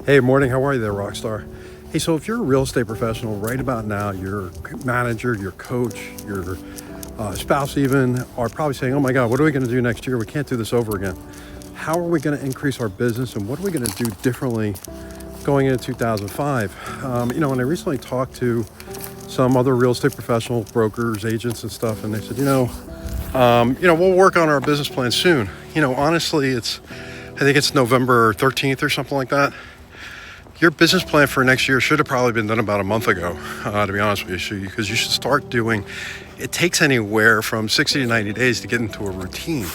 Hey, morning. How are you there, Rockstar? Hey, so if you're a real estate professional right about now, your manager, your coach, your spouse even are probably saying, oh my God, what are we going to do next year? We can't do this over again. How are we going to increase our business and what are we going to do differently going into 2005? And I recently talked to some other real estate professional brokers, agents and stuff, and they said, we'll work on our business plan soon. Honestly, I think it's November 13th or something like that. Your business plan for next year should have probably been done about a month ago, to be honest with you, because you should start doing, it takes anywhere from 60 to 90 days to get into a routine.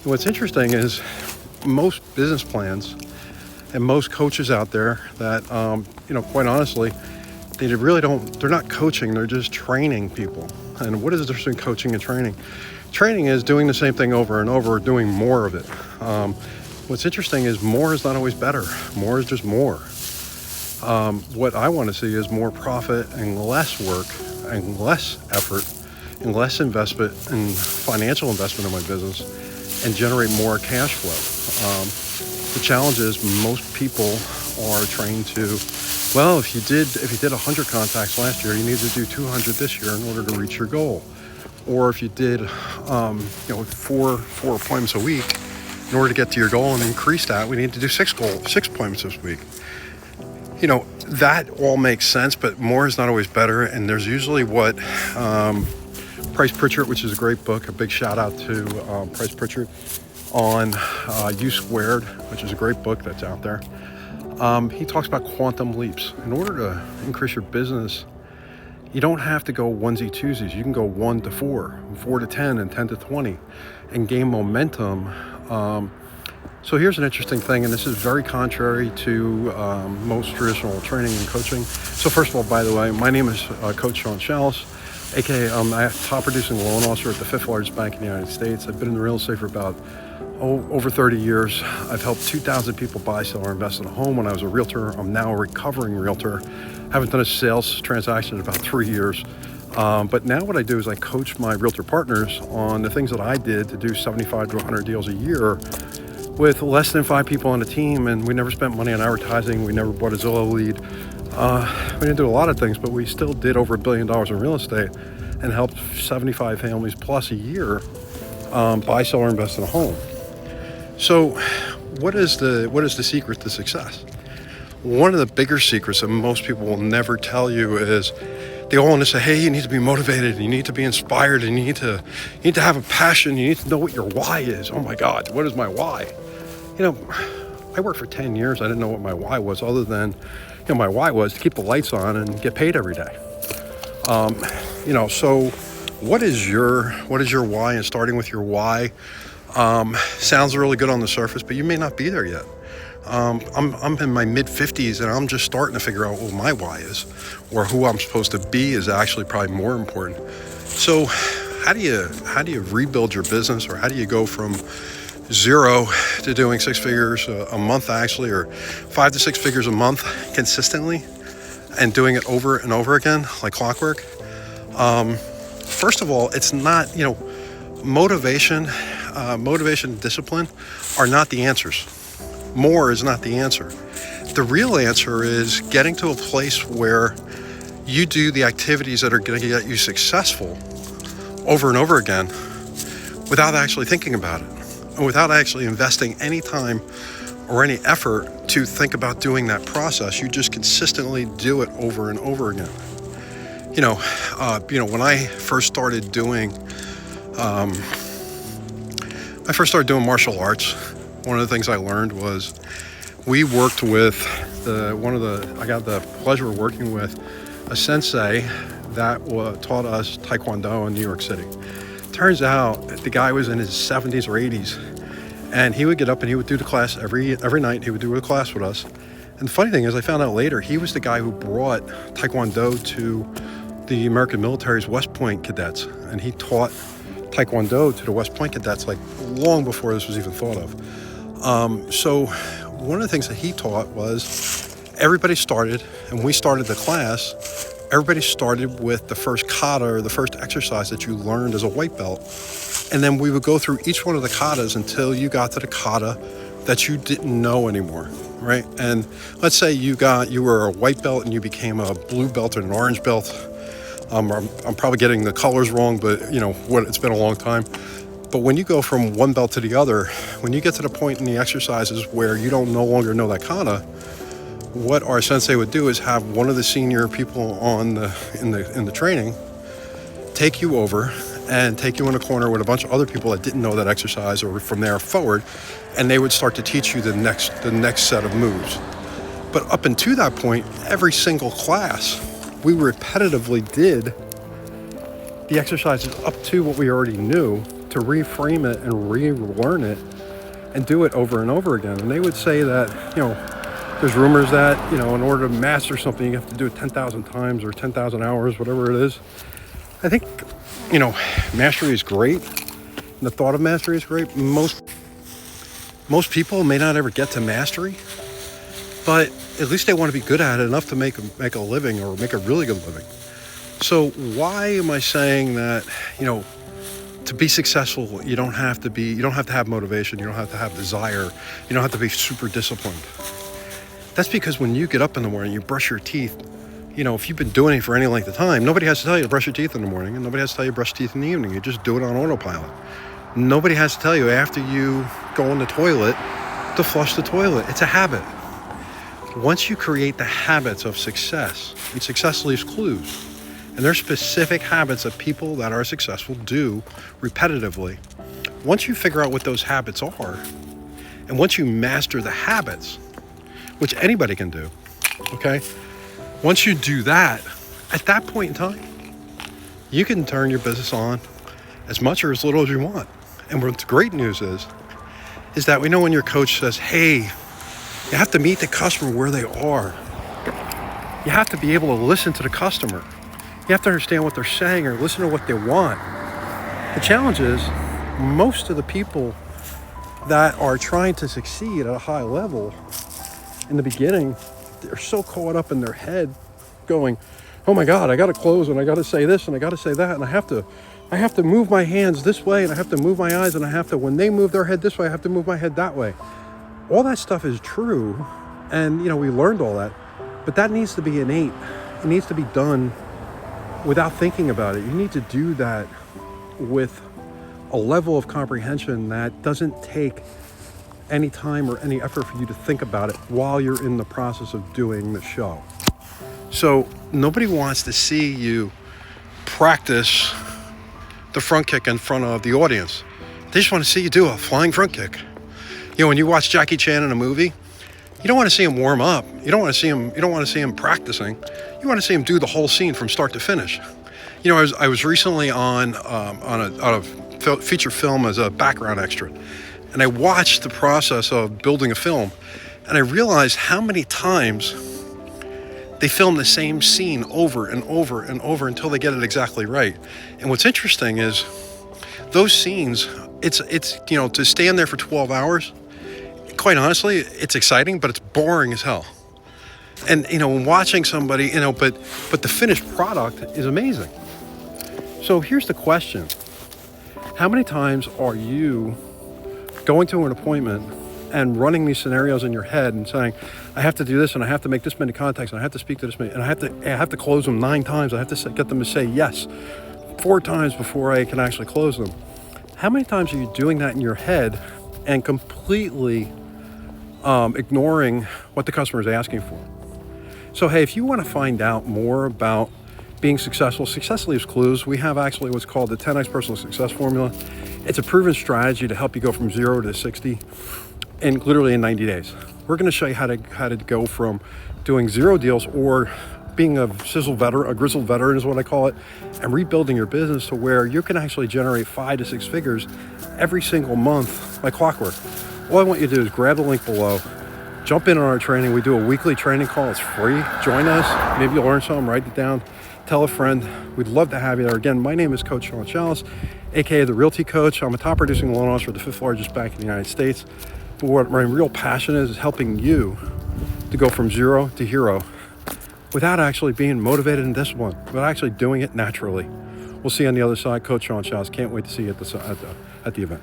What's interesting is most business plans and most coaches out there that, quite honestly, they're not coaching, they're just training people. And what is the difference between coaching and training? Training is doing the same thing over and over, doing more of it. What's interesting is more is not always better. More is just more. What I want to see is more profit and less work and less effort and less investment and financial investment in my business and generate more cash flow. The challenge is most people are trained to, well, if you did 100 contacts last year, you need to do 200 this year in order to reach your goal. Or if you did, four appointments a week, in order to get to your goal and increase that, we need to do six appointments this week. That all makes sense, but more is not always better. And there's usually what Price Pritchard, which is a great book, a big shout out to Price Pritchard on U Squared, which is a great book that's out there. He talks about quantum leaps. In order to increase your business, you don't have to go onesie twosies. You can go 1 to 4, 4 to 10, and 10 to 20 and gain momentum. So here's an interesting thing, and this is very contrary to most traditional training and coaching. So first of all, by the way, my name is Coach Sean Shallis, aka I'm a top producing loan officer at the 5th largest bank in the United States. I've been in the real estate for about over 30 years. I've helped 2,000 people buy, sell, or invest in a home. When I was a realtor, I'm now a recovering realtor. Haven't done a sales transaction in about 3 years. But now what I do is I coach my realtor partners on the things that I did to do 75 to 100 deals a year with less than 5 people on the team. And we never spent money on advertising. We never bought a Zillow lead. We didn't do a lot of things, but we still did over $1 billion in real estate and helped 75 families plus a year buy, sell, or invest in a home. So what is the secret to success? One of the bigger secrets that most people will never tell you is they all want to say, hey, you need to be motivated, you need to be inspired, and you need to have a passion, you need to know what your why is. Oh my God, what is my why? I worked for 10 years. I didn't know what my why was other than, my why was to keep the lights on and get paid every day. So what is your why? And starting with your why sounds really good on the surface, but you may not be there yet. I'm in my mid 50s and I'm just starting to figure out what my why is, or who I'm supposed to be is actually probably more important. So how do you rebuild your business, or how do you go from zero to doing 6 figures a month actually, or 5 to 6 figures a month consistently and doing it over and over again like clockwork? First of all, it's not, motivation and discipline are not the answers. More is not the answer. The real answer is getting to a place where you do the activities that are going to get you successful over and over again without actually thinking about it, and without actually investing any time or any effort to think about doing that process. You just consistently do it over and over again. When I first started doing martial arts, one of the things I learned was we worked with I got the pleasure of working with a sensei that taught us Taekwondo in New York City. Turns out the guy was in his 70s or 80s, and he would get up and he would do the class every night. He would do a class with us. And the funny thing is, I found out later, he was the guy who brought Taekwondo to the American military's West Point cadets, and he taught Taekwondo to the West Point cadets like long before this was even thought of. So one of the things that he taught was everybody started, and we started the class, everybody started with the first kata, or the first exercise that you learned as a white belt. And then we would go through each one of the katas until you got to the kata that you didn't know anymore. right? And let's say you were a white belt and you became a blue belt or an orange belt. I'm probably getting the colors wrong, but it's been a long time. But when you go from one belt to the other, when you get to the point in the exercises where you don't no longer know that kata, what our sensei would do is have one of the senior people in the training take you over and take you in a corner with a bunch of other people that didn't know that exercise, or from there forward, and they would start to teach you the next set of moves. But up until that point, every single class, we repetitively did the exercises up to what we already knew, to reframe it and relearn it and do it over and over again. And they would say that, there's rumors that, in order to master something, you have to do it 10,000 times or 10,000 hours, whatever it is. I think, mastery is great. And the thought of mastery is great. Most people may not ever get to mastery, but at least they want to be good at it enough to make a living, or make a really good living. So why am I saying that, to be successful, you don't have to have motivation, you don't have to have desire, you don't have to be super disciplined. That's because when you get up in the morning, you brush your teeth, if you've been doing it for any length of time, nobody has to tell you to brush your teeth in the morning, and nobody has to tell you to brush your teeth in the evening. You just do it on autopilot. Nobody has to tell you after you go in the toilet to flush the toilet. It's a habit. Once you create the habits of success, and success leaves clues, and there's specific habits that people that are successful do repetitively. Once you figure out what those habits are, and once you master the habits, which anybody can do, okay? Once you do that, at that point in time, you can turn your business on as much or as little as you want. And what the great news is that we know when your coach says, hey, you have to meet the customer where they are. You have to be able to listen to the customer. You have to understand what they're saying, or listen to what they want. The challenge is, most of the people that are trying to succeed at a high level in the beginning, they're so caught up in their head going, oh my God, I got to close, and I got to say this, and I got to say that, and I have to move my hands this way, and I have to move my eyes, and when they move their head this way, I have to move my head that way. All that stuff is true, and we learned all that, but that needs to be innate. It needs to be done without thinking about it. You need to do that with a level of comprehension that doesn't take any time or any effort for you to think about it while you're in the process of doing the show. So nobody wants to see you practice the front kick in front of the audience. They just want to see you do a flying front kick. When you watch Jackie Chan in a movie, you don't want to see him warm up. You don't want to see him practicing. You want to see him do the whole scene from start to finish. I was recently on a feature film as a background extra, and I watched the process of building a film, and I realized how many times they film the same scene over and over and over until they get it exactly right. And what's interesting is those scenes, it's to stand there for 12 hours, quite honestly, it's exciting, but it's boring as hell. And, watching somebody, but the finished product is amazing. So here's the question. How many times are you going to an appointment and running these scenarios in your head and saying, I have to do this, and I have to make this many contacts, and I have to speak to this many, and I have to close them 9 times. I have to get them to say yes 4 times before I can actually close them. How many times are you doing that in your head and completely ignoring what the customer is asking for? So, hey, if you want to find out more about being successful, success leaves clues. We have actually what's called the 10x personal success formula. It's a proven strategy to help you go from 0 to 60 literally in 90 days. We're going to show you how to go from doing 0 deals, or being a grizzled veteran is what I call it, and rebuilding your business to where you can actually generate 5 to 6 figures every single month like clockwork. All I want you to do is grab the link below, jump in on our training. We do a weekly training call. It's free. Join us. Maybe you'll learn something. Write it down. Tell a friend. We'd love to have you there. Again, my name is Coach Sean Chalice, aka the Realty Coach. I'm a top producing loan officer for the 5th largest bank in the United States. But what my real passion is helping you to go from 0 to hero without actually being motivated and disciplined, but actually doing it naturally. We'll see you on the other side. Coach Sean Chalice. Can't wait to see you at the event.